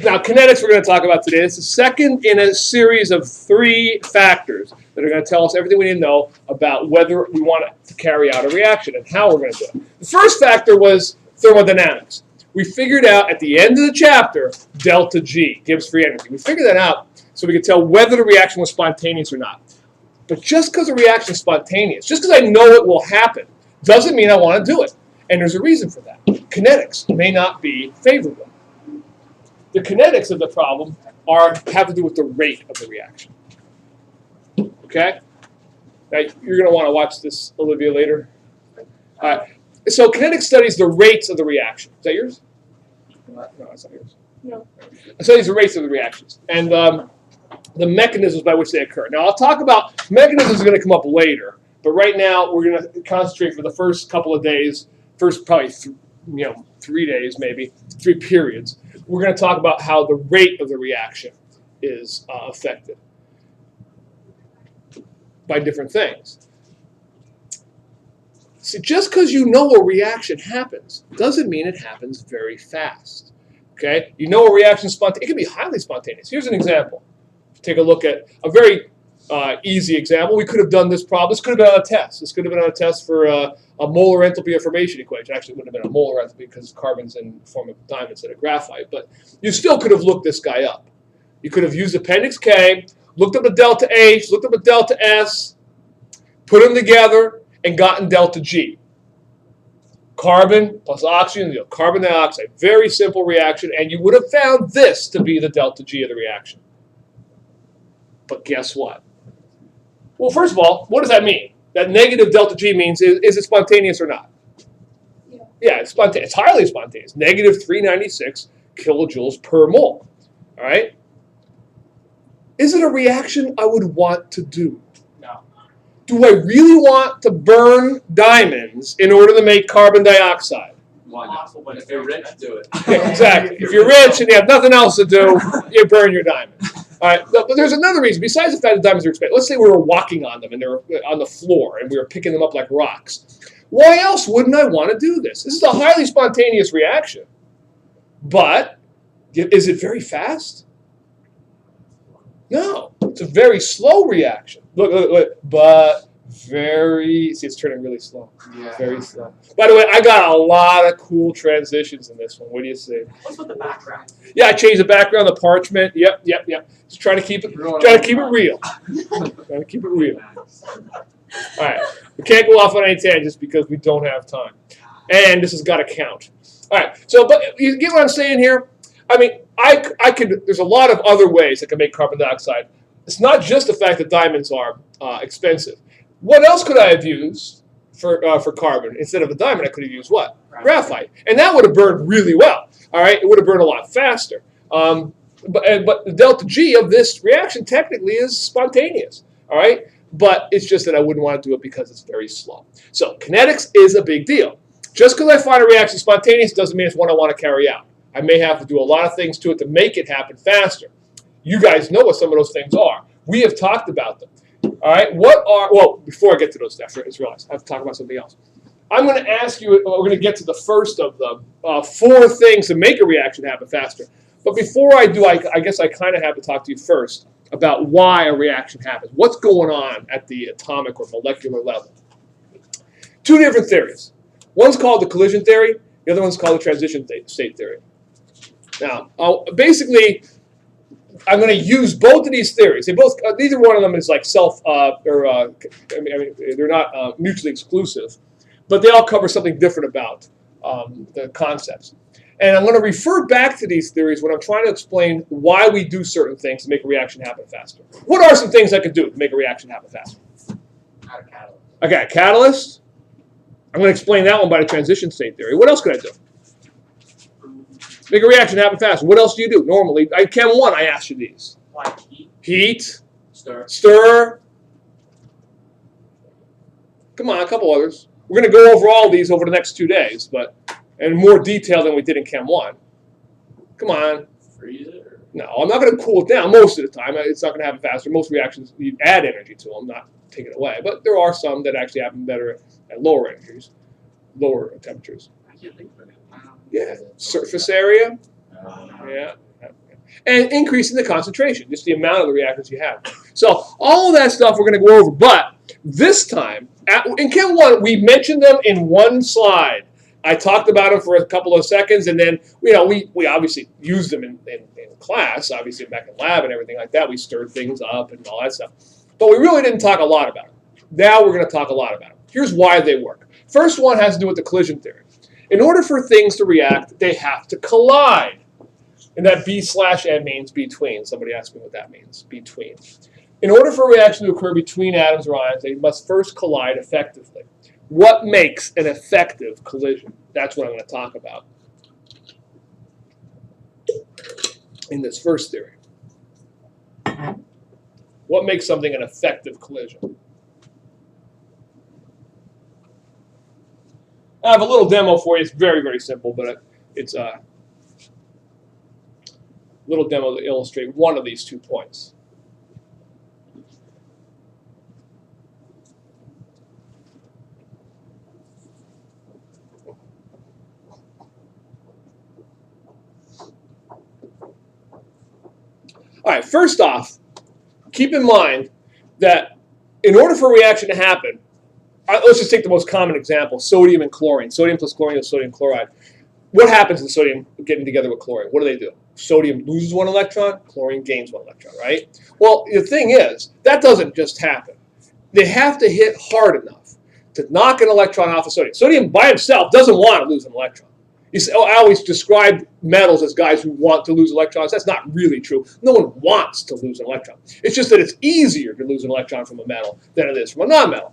Now, kinetics we're going to talk about today. It's the second in a series of 3 factors that are going to tell us everything we need to know about whether we want to carry out a reaction and how we're going to do it. The first factor was thermodynamics. We figured out at the end of the chapter, delta G, Gibbs free energy. We figured that out so we could tell whether the reaction was spontaneous or not. But just because a reaction is spontaneous, just because I know it will happen, doesn't mean I want to do it. And there's a reason for that. Kinetics may not be favorable. The kinetics of the problem have to do with the rate of the reaction. Okay? Now, you're going to want to watch this, Olivia, later. All right. So kinetics studies the rates of the reaction. Is that yours? No, that's not yours. No. It studies the rates of the reactions and the mechanisms by which they occur. Now, I'll talk about mechanisms are going to come up later, but right now we're going to concentrate for the first couple of days, first probably 3 days maybe, 3 periods. We're going to talk about how the rate of the reaction is affected by different things. See, just because you know a reaction happens doesn't mean it happens very fast. Okay? You know a reaction is spontaneous. It can be highly spontaneous. Here's an example. Take a look at a very easy example. We could have done this problem. This could have been on a test. This could have been on a test for a molar enthalpy of formation equation. Actually, it wouldn't have been a molar enthalpy because carbon's in the form of diamond instead of graphite. But you still could have looked this guy up. You could have used Appendix K, looked up the delta H, looked up the delta S, put them together, and gotten delta G. Carbon plus oxygen, carbon dioxide. Very simple reaction, and you would have found this to be the delta G of the reaction. But guess what? Well, first of all, what does that mean? That negative delta G means is it spontaneous or not? Yeah, it's spontaneous. It's highly spontaneous. Negative 396 kilojoules per mole. All right? Is it a reaction I would want to do? No. Do I really want to burn diamonds in order to make carbon dioxide? Why not? But if you're rich, do it. Yeah, exactly. If you're rich and you have nothing else to do, you burn your diamonds. All right, but there's another reason. Besides the fact that diamonds are expensive, let's say we were walking on them and they're on the floor and we were picking them up like rocks. Why else wouldn't I want to do this? This is a highly spontaneous reaction. But is it very fast? No, it's a very slow reaction. Look, but very, see, it's turning really slow. Yeah. Very slow. By the way, I got a lot of cool transitions in this one. What do you say? What's with the background? Yeah, I changed the background, the parchment. Yep. Just trying to keep it real. Trying to keep it real. All right. We can't go off on any tangents because we don't have time. And this has got to count. All right. So, but you get what I'm saying here? I mean, I could, there's a lot of other ways I can make carbon dioxide. It's not just the fact that diamonds are expensive. What else could I have used for carbon? Instead of a diamond, I could have used what? Graphite. And that would have burned really well. All right? It would have burned a lot faster. But the delta G of this reaction technically is spontaneous. All right? But it's just that I wouldn't want to do it because it's very slow. So kinetics is a big deal. Just because I find a reaction spontaneous doesn't mean it's one I want to carry out. I may have to do a lot of things to it to make it happen faster. You guys know what some of those things are. We have talked about them. All right, well, before I get to those, I just realized I have to talk about something else. I'm going to ask you, we're going to get to the first of the 4 things to make a reaction happen faster. But before I do, I guess I kind of have to talk to you first about why a reaction happens. What's going on at the atomic or molecular level? 2 different theories. One's called the collision theory. The other one's called the transition state theory. Now, basically, I'm going to use both of these theories. They both, neither one of them is like they're not mutually exclusive, but they all cover something different about the concepts. And I'm going to refer back to these theories when I'm trying to explain why we do certain things to make a reaction happen faster. What are some things I could do to make a reaction happen faster? Add a catalyst. I got a catalyst. I'm going to explain that one by the transition state theory. What else could I do? Make a reaction happen faster. What else do you do? Normally, Chem 1, I asked you these. Like Heat. Stir. Come on, a couple others. We're going to go over all these over the next 2 days, but in more detail than we did in Chem 1. Come on. Freeze it? Or? No, I'm not going to cool it down most of the time. It's not going to happen faster. Most reactions, you add energy to them, not take it away. But there are some that actually happen better at lower energies, lower temperatures. I can't think of it. Yeah, surface area. Yeah. and increasing the concentration, just the amount of the reactants you have. So all of that stuff we're going to go over, but this time, in Chem 1, we mentioned them in one slide. I talked about them for a couple of seconds, and then we obviously used them in class, obviously back in lab and everything like that. We stirred things up and all that stuff. But we really didn't talk a lot about them. Now we're going to talk a lot about them. Here's why they work. First one has to do with the collision theory. In order for things to react, they have to collide. And that B/N means between. Somebody asked me what that means, between. In order for a reaction to occur between atoms or ions, they must first collide effectively. What makes an effective collision? That's what I'm going to talk about in this first theory. What makes something an effective collision? I have a little demo for you. It's very, very simple, but it's a little demo to illustrate one of these 2 points. All right, first off, keep in mind that in order for a reaction to happen, let's just take the most common example, sodium and chlorine. Sodium plus chlorine is sodium chloride. What happens to sodium getting together with chlorine? What do? Sodium loses 1 electron, chlorine gains 1 electron, right? Well, the thing is, that doesn't just happen. They have to hit hard enough to knock an electron off of sodium. Sodium by itself doesn't want to lose an electron. You say, I always describe metals as guys who want to lose electrons. That's not really true. No one wants to lose an electron. It's just that it's easier to lose an electron from a metal than it is from a non-metal.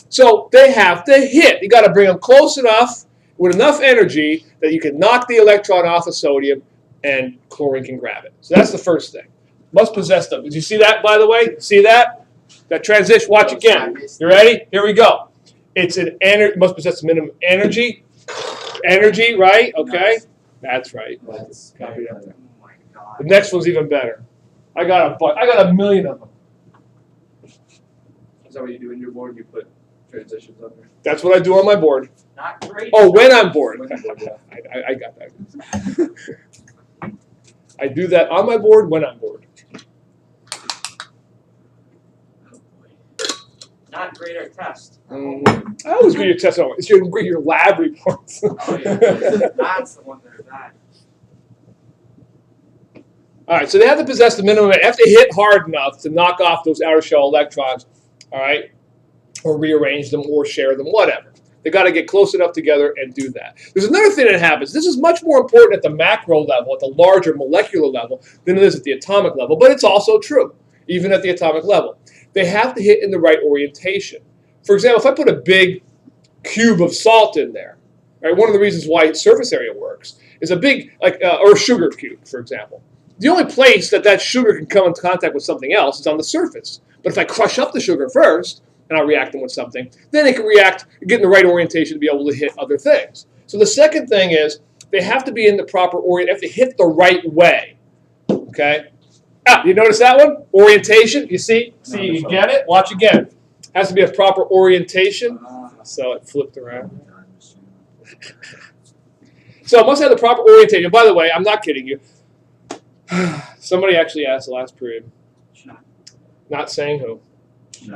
So they have to hit. You got to bring them close enough with enough energy that you can knock the electron off of sodium and chlorine can grab it. So that's the first thing. Must possess them. Did you see that, by the way? See that? That transition. Watch again. You ready? Here we go. It's an must possess minimum energy. Energy, right? Okay. Nice. That's right. Copy that. Oh my God. The next one's even better. I got a million of them. Is that what you do in your board? You put transitions on there? That's what I do on my board. Not great. Oh, when I'm bored. Yeah, I got that. I do that on my board when I'm bored. Not great at test. I always read your test. It's your lab reports. Oh, yeah. That's the one that are bad. All right, so they have to possess the minimum. They have to hit hard enough to knock off those outer shell electrons, all right, or rearrange them or share them, whatever. They got to get close enough together and do that. There's another thing that happens. This is much more important at the macro level, at the larger molecular level, than it is at the atomic level, but it's also true, even at the atomic level. They have to hit in the right orientation. For example, if I put a big cube of salt in there, right, one of the reasons why surface area works is a big, or a sugar cube, for example. The only place that sugar can come in contact with something else is on the surface. But if I crush up the sugar first, and I react them with something, then it can react, get in the right orientation to be able to hit other things. So the second thing is they have to be in the proper orientation, they have to hit the right way, okay? You notice that one? Orientation, you see? See, you get it? Watch again. Has to be a proper orientation. So it flipped around. So it must have the proper orientation. By the way, I'm not kidding you. Somebody actually asked the last period. Not saying who.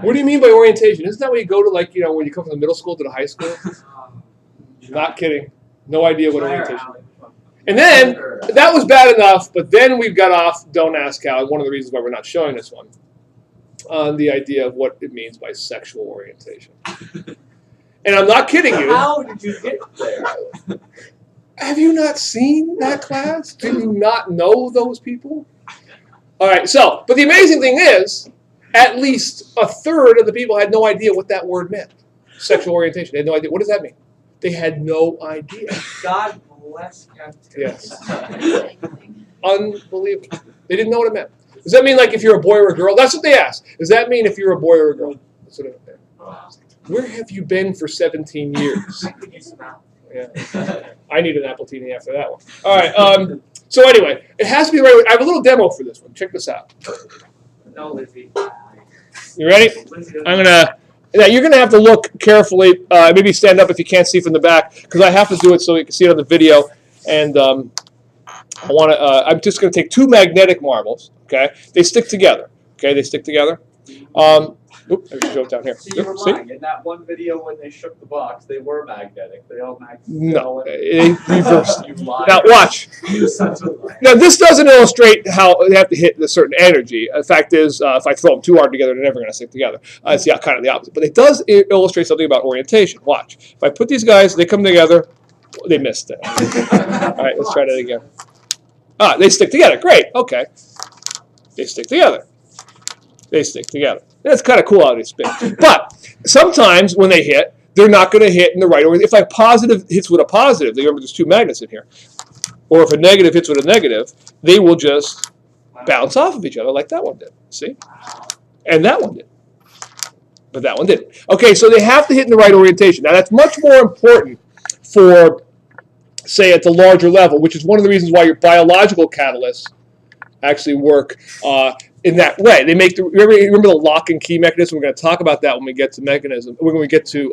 What do you mean by orientation? Isn't that when you go to, like, you know, when you come from the middle school to the high school? Not kidding. No idea what orientation is. And then, that was bad enough, but then we got off, don't ask how, one of the reasons why we're not showing this one, on the idea of what it means by sexual orientation. And I'm not kidding you. How did you get there? Have you not seen that class? Do you not know those people? All right, so, but the amazing thing is, at least a third of the people had no idea what that word meant. Sexual orientation. They had no idea. What does that mean? They had no idea. God bless captivity. Yes. Unbelievable. They didn't know what it meant. Does that mean, like, if you're a boy or a girl? That's what they asked. Does that mean if you're a boy or a girl? That's what it meant. Where have you been for 17 years? Yeah. I need an Appletini after that one. All right. So anyway, it has to be the right way. I have a little demo for this one. Check this out. No, Lizzie. You ready? You're gonna have to look carefully. Maybe stand up if you can't see from the back, because I have to do it so you can see it on the video. And I'm just going to take two magnetic marbles. Okay, they stick together. Okay, they stick together. Oops, I should go down here. So you were lying. In that one video when they shook the box, they were magnetic. They all magnetic. No, they reversed. You lied. Now watch. You such a liar. Now this doesn't illustrate how they have to hit a certain energy. The fact is, if I throw them too hard together, they're never going to stick together. It's kind of the opposite. But it does illustrate something about orientation. Watch. If I put these guys, they come together. They missed it. All right, let's try that again. They stick together. Great. Okay. They stick together. They stick together. That's kind of cool how they spin. But sometimes when they hit, they're not going to hit in the right order. If a positive hits with a positive, remember there's two magnets in here, or if a negative hits with a negative, they will just bounce off of each other like that one did. See? And that one did. But that one didn't. Okay, so they have to hit in the right orientation. Now that's much more important for, say, at the larger level, which is one of the reasons why your biological catalysts actually work in that way. They make remember the lock and key mechanism. We're going to talk about that when we get to mechanism. When we get to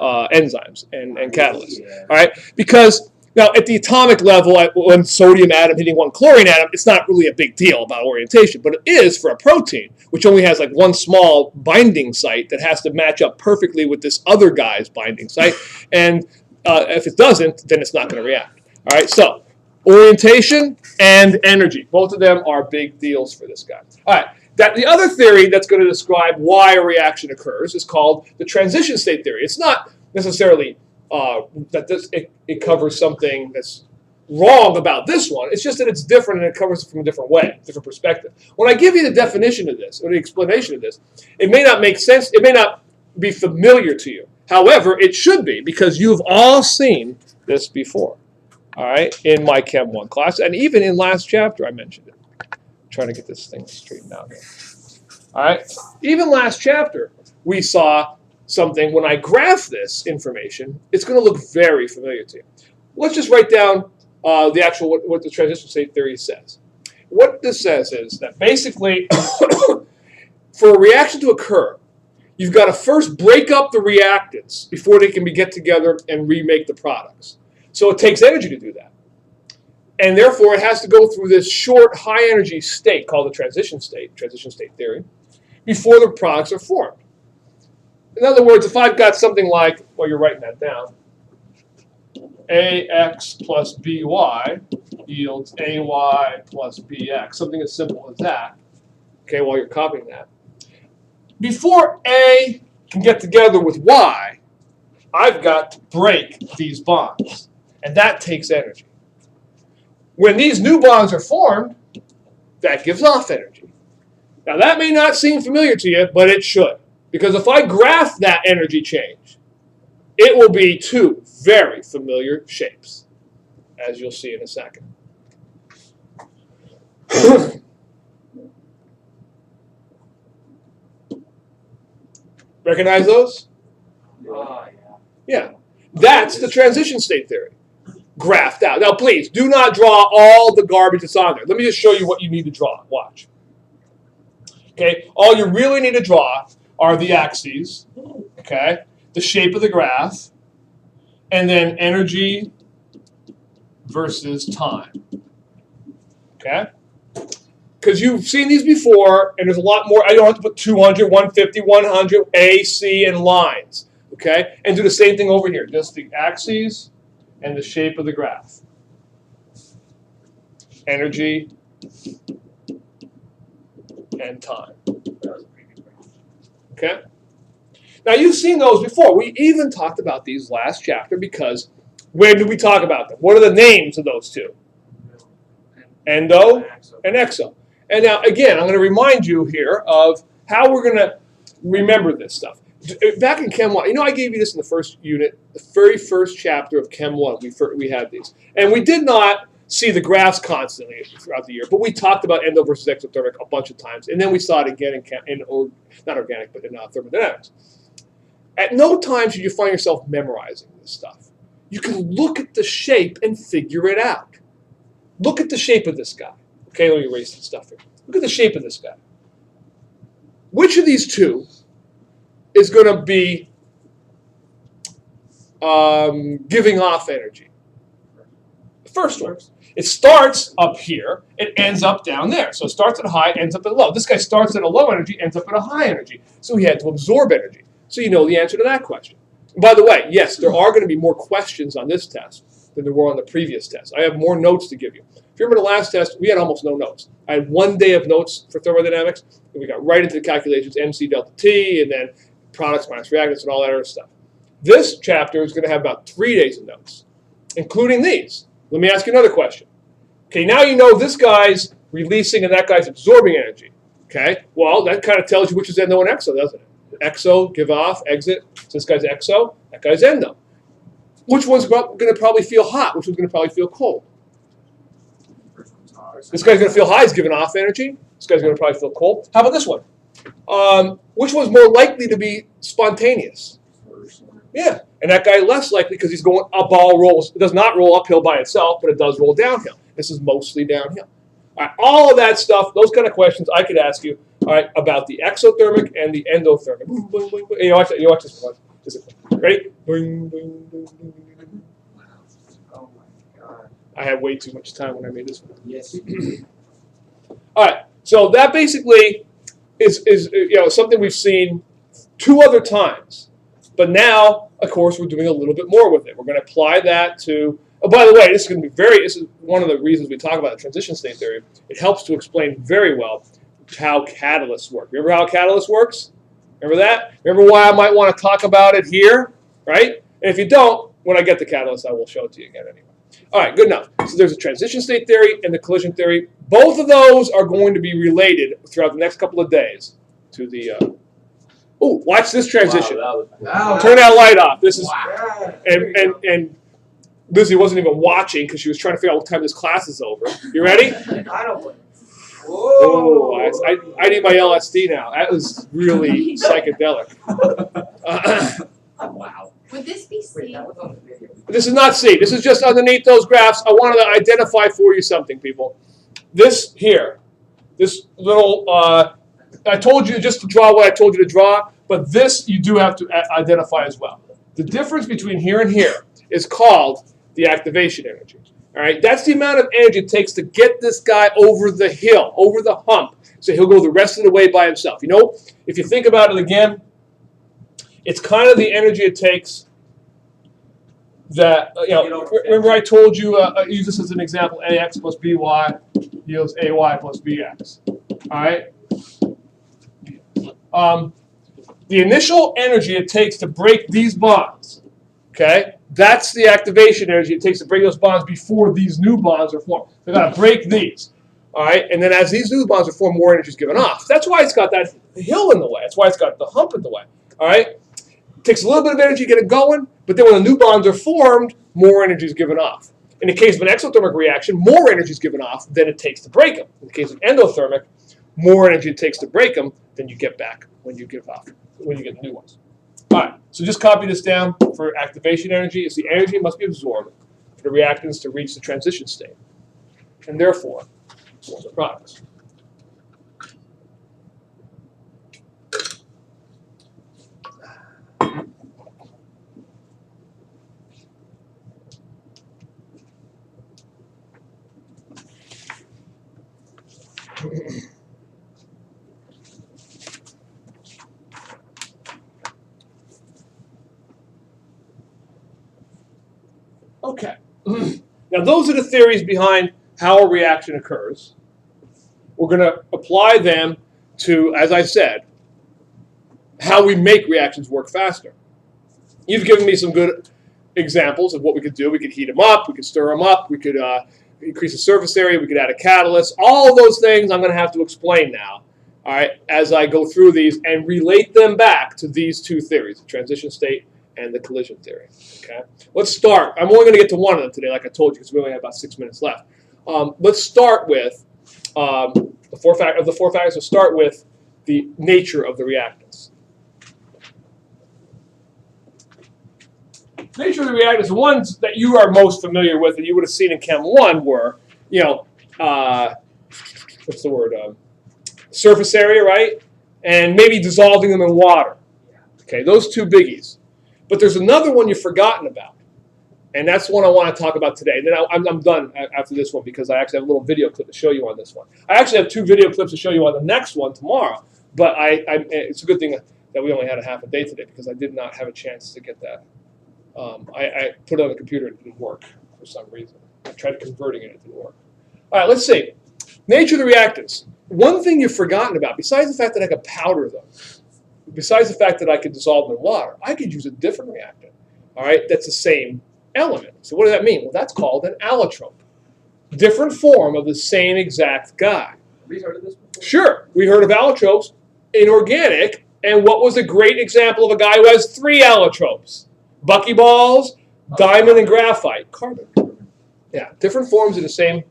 enzymes and catalysts. All right, because now at the atomic level, one sodium atom hitting one chlorine atom, it's not really a big deal about orientation, but it is for a protein, which only has like one small binding site that has to match up perfectly with this other guy's binding site, and if it doesn't, then it's not going to react. All right, so orientation and energy. Both of them are big deals for this guy. All right. The other theory that's going to describe why a reaction occurs is called the transition state theory. It's not necessarily that it covers something that's wrong about this one. It's just that it's different and it covers it from a different way, different perspective. When I give you the definition of this or the explanation of this, it may not make sense. It may not be familiar to you. However, it should be because you've all seen this before. All right, in my Chem 1 class, and even in last chapter I mentioned it. I'm trying to get this thing straightened out here. All right, even last chapter we saw something. When I graph this information, it's going to look very familiar to you. Let's just write down the actual what the transition state theory says. What this says is that basically, for a reaction to occur, you've got to first break up the reactants before they can get together and remake the products. So it takes energy to do that. And therefore, it has to go through this short, high-energy state called the transition state theory, before the products are formed. In other words, if I've got something like, well, you're writing that down, AX plus BY yields AY plus BX, something as simple as that, okay, while you're copying that. Before A can get together with Y, I've got to break these bonds. And that takes energy. When these new bonds are formed, that gives off energy. Now that may not seem familiar to you, but it should. Because if I graph that energy change, it will be two very familiar shapes, as you'll see in a second. Recognize those? Oh, Yeah. That's the transition state theory. Graphed out. Now, please, do not draw all the garbage that's on there. Let me just show you what you need to draw. Watch. Okay? All you really need to draw are the axes, okay? The shape of the graph, and then energy versus time. Okay? Because you've seen these before, and there's a lot more. I don't have to put 200, 150, 100, A, C, and lines. Okay? And do the same thing over here. Just the axes and the shape of the graph. Energy and time. Okay? Now, you've seen those before. We even talked about these last chapter because where did we talk about them? What are the names of those two? Endo and exo. And now, again, I'm going to remind you here of how we're going to remember this stuff. Back in Chem 1, I gave you this in the first unit, the very first chapter of Chem 1. We had these. And we did not see the graphs constantly throughout the year, but we talked about endo versus exothermic a bunch of times. And then we saw it again not organic, but in thermodynamics. At no time should you find yourself memorizing this stuff. You can look at the shape and figure it out. Look at the shape of this guy. Okay, let me erase some stuff here. Look at the shape of this guy. Which of these two is going to be giving off energy? first one. It starts up here, it ends up down there. So it starts at a high, ends up at a low. This guy starts at a low energy, ends up at a high energy. So he had to absorb energy. So you know the answer to that question. And by the way, yes, there are going to be more questions on this test than there were on the previous test. I have more notes to give you. If you remember the last test, we had almost no notes. I had 1 day of notes for thermodynamics, and we got right into the calculations, MC delta T, and then products minus reactants and all that other stuff. This chapter is going to have about 3 days of notes, including these. Let me ask you another question. Okay, now you know this guy's releasing and that guy's absorbing energy. Okay, well, that kind of tells you which is endo and exo, doesn't it? Exo, give off, exit. So this guy's exo, that guy's endo. Which one's going to probably feel hot? Which one's going to probably feel cold? This guy's going to feel high, he's giving off energy. This guy's going to probably feel cold. How about this one? Which one's more likely to be spontaneous? Yeah, and that guy less likely because he's going a ball rolls. It does not roll uphill by itself, but it does roll downhill. This is mostly downhill. All right, all of that stuff, those kind of questions I could ask you, all right, about the exothermic and the endothermic. Boing, boing, boing, boing. You watch this one. Ready? Boing, boing, boing, boing. Oh my God. I had way too much time when I made this one. Yes. All right, so that basically is something we've seen 2 other times. But now, of course, we're doing a little bit more with it. We're going to apply that to. Oh, by the way, this is one of the reasons we talk about the transition state theory. It helps to explain very well how catalysts work. Remember how a catalyst works? Remember that? Remember why I might want to talk about it here, right? And if you don't, when I get the catalyst, I will show it to you again anyway. All right, good enough. So there's a transition state theory and the collision theory. Both of those are going to be related throughout the next couple of days to the. Oh, watch this transition. Wow. Turn that light off. This is Wow. and Lizzie wasn't even watching because she was trying to figure out what time this class is over. You ready? I don't. Oh, I need my LSD now. That was really psychedelic. Wow. Would this be Wait, C? that was on the video. This is not C. This is just underneath those graphs. I wanted to identify for you something, people. This here, this little, I told you just to draw what I told you to draw, but this you do have to identify as well. The difference between here and here is called the activation energy. All right, that's the amount of energy it takes to get this guy over the hill, over the hump, so he'll go the rest of the way by himself. You know, if you think about it again, it's kind of the energy it takes that, remember I told you, use this as an example, AX plus BY yields AY plus BX. All right? The initial energy it takes to break these bonds, okay, that's the activation energy it takes to break those bonds before these new bonds are formed. They've got to break these, all right? And then as these new bonds are formed, more energy is given off. That's why it's got that hill in the way. That's why it's got the hump in the way, all right? It takes a little bit of energy to get it going, but then when the new bonds are formed, more energy is given off. In the case of an exothermic reaction, more energy is given off than it takes to break them. In the case of endothermic, more energy it takes to break them than you get back when you give off, when you get the new ones. All right, so just copy this down for activation energy. It's the energy must be absorbed for the reactants to reach the transition state, and therefore, form the products. Okay. Now, those are the theories behind how a reaction occurs. We're going to apply them to, as I said, how we make reactions work faster. You've given me some good examples of what we could do. We could heat them up. We could stir them up. We could increase the surface area. We could add a catalyst. All of those things I'm going to have to explain now, all right, as I go through these and relate them back to these 2 theories, the transition state and the collision theory. Okay, let's start. I'm only going to get to one of them today, like I told you, because we only have about 6 minutes left. Let's start with the 4 factors. We'll start with the nature of the reactants. Nature of the reactants, the ones that you are most familiar with that you would have seen in Chem 1 were, what's the word? Surface area, right? And maybe dissolving them in water. Okay, those 2 biggies. But there's another one you've forgotten about, And that's one I want to talk about today. And then I'm done after this one because I actually have a little video clip to show you on this one. I actually have 2 video clips to show you on the next one tomorrow. But it's a good thing that we only had a half a day today because I did not have a chance to get that. I put it on the computer and it didn't work for some reason. I tried converting it, it didn't work. All right, let's see. Nature of the reactants. One thing you've forgotten about, besides the fact that I could powder them, besides the fact that I could dissolve them in water, I could use a different reactant, all right, that's the same element. So what does that mean? Well, that's called an allotrope. Different form of the same exact guy. Have we heard of this before? Sure. We heard of allotropes in organic, and what was a great example of a guy who has 3 allotropes? Buckyballs, diamond, and graphite. Carbon. Yeah, different forms of the same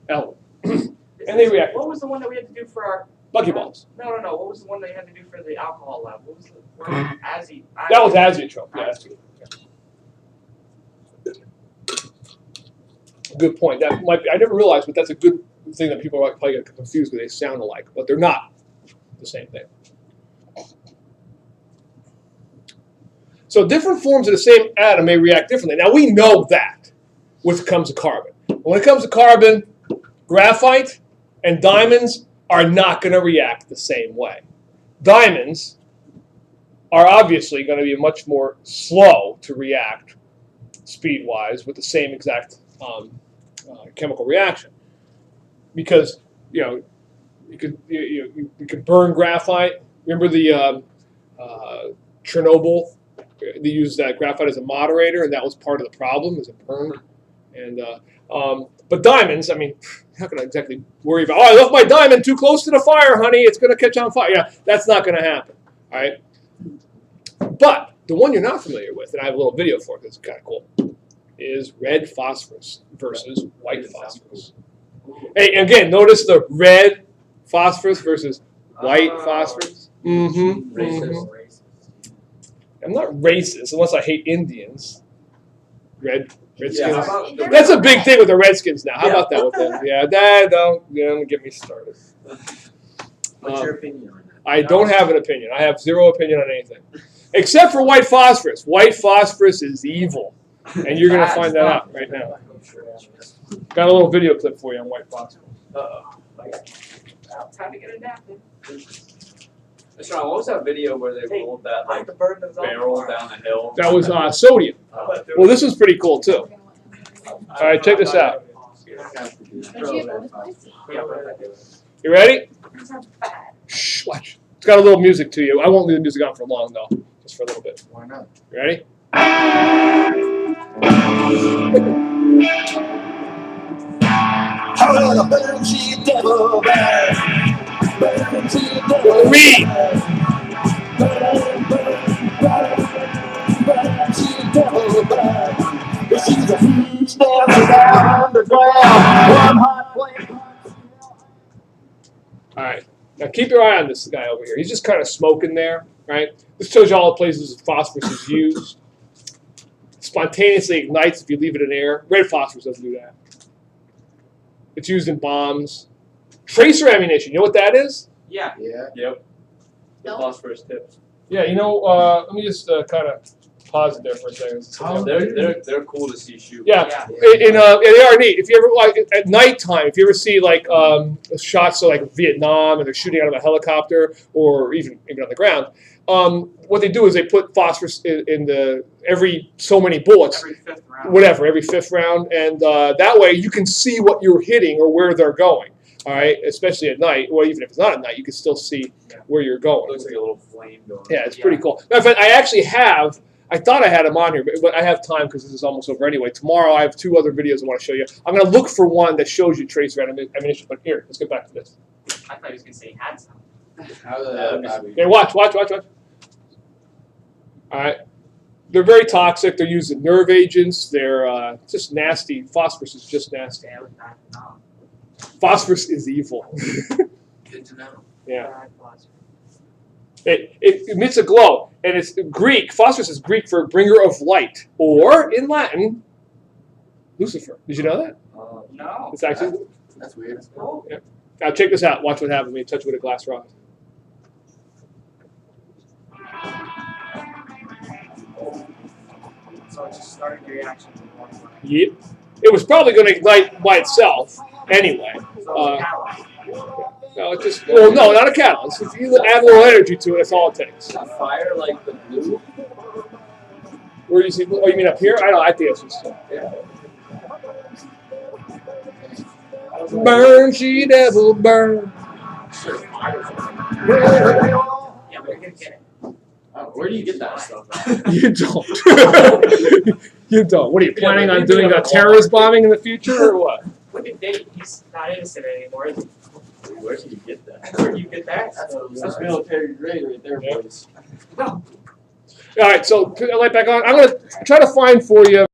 element. And they react. What was the one that we had to do for our... Buckyballs. No. What was the one that you had to do for the alcohol lab? What was the word? That was azeotrope. Yeah, that's good. Good point. That might be, I never realized, but that's a good thing that people are probably get confused because they sound alike, but they're not the same thing. So different forms of the same atom may react differently. Now we know that when it comes to carbon. When it comes to carbon, graphite and diamonds are not going to react the same way. Diamonds are obviously going to be much more slow to react speed-wise with the same exact chemical reaction, because you could burn graphite. Remember the Chernobyl? They used that graphite as a moderator, and that was part of the problem, is it burned. And but diamonds, I mean, how can I exactly worry about? Oh, I left my diamond too close to the fire, honey. It's going to catch on fire. Yeah, that's not going to happen. All right. But the one you're not familiar with, and I have a little video for it because it's kind of cool, is red phosphorus versus white phosphorus. Hey, again, notice the red phosphorus versus white phosphorus. Racist. I'm not racist unless I hate Indians. Redskins. Yeah. That's a big thing with the Redskins now. How about that with them? Yeah, don't get me started. What's your opinion on that? I don't have an opinion. I have zero opinion on anything. Except for white phosphorus. White phosphorus is evil. And you're going to find that out right now. Got a little video clip for you on white phosphorus. Time to get a nap. Sean, what was that video where they rolled that like barrel down the hill? That was sodium. Well, this is pretty cool too. All right, check this out. You ready? Shh, watch. It's got a little music to you. I won't leave the music on for long though, just for a little bit. Why not? You ready? Read. All right. Now keep your eye on this guy over here. He's just kind of smoking there, right? This shows you all the places phosphorus is used. Spontaneously ignites if you leave it in air. Red phosphorus doesn't do that. It's used in bombs. Tracer ammunition. You know what that is? Yeah. Yep. The phosphorus tips. Yeah. Let me just kind of pause it there for a second. They're cool to see shoot. Yeah. They are neat. If you ever like at nighttime, if you ever see like shots of like Vietnam and they're shooting out of a helicopter or even on the ground, what they do is they put phosphorus in every so many bullets, Every 5th round. whatever, every 5th round, and that way you can see what you're hitting or where they're going. All right, especially at night. Well, even if it's not at night, you can still see where you're going. It looks like a little flame going. Yeah, it's pretty cool. Matter of fact, I actually have. I thought I had them on here, but I have time because this is almost over anyway. Tomorrow I have 2 other videos I want to show you. I'm going to look for one that shows you tracer ammunition. But here, let's get back to this. I thought he was going to say he had some. Okay, watch. All right. They're very toxic. They're used in nerve agents. They're just nasty. Phosphorus is just nasty. Yeah, it was not. No. Phosphorus is evil. Good to know. Yeah. It emits a glow, and it's Greek. Phosphorus is Greek for bringer of light, or in Latin, Lucifer. Did you know that? No. It's actually. That's weird. That's cool. Yeah. Now check this out. Watch what happens when you touch it with a glass rod. So it just started the reaction to one line. Yep. It was probably going to ignite by itself anyway. So catalyst. No, it just no, not a catalyst. If you add a little energy to it, that's all it takes. Fire like the blue. Where do you see? Oh, you mean up here? I think it's just. Yeah. Burn, she devil, burn. Yeah, we're gonna get it. Where do you get that stuff? You don't. You don't. What are you planning on doing? A terrorist bombing in the future or what? Look at Dave, he's not innocent anymore. Where do you get that? Where do you get that? That's military grade right there, boys. All right, so light back on. I'm going to try to find for you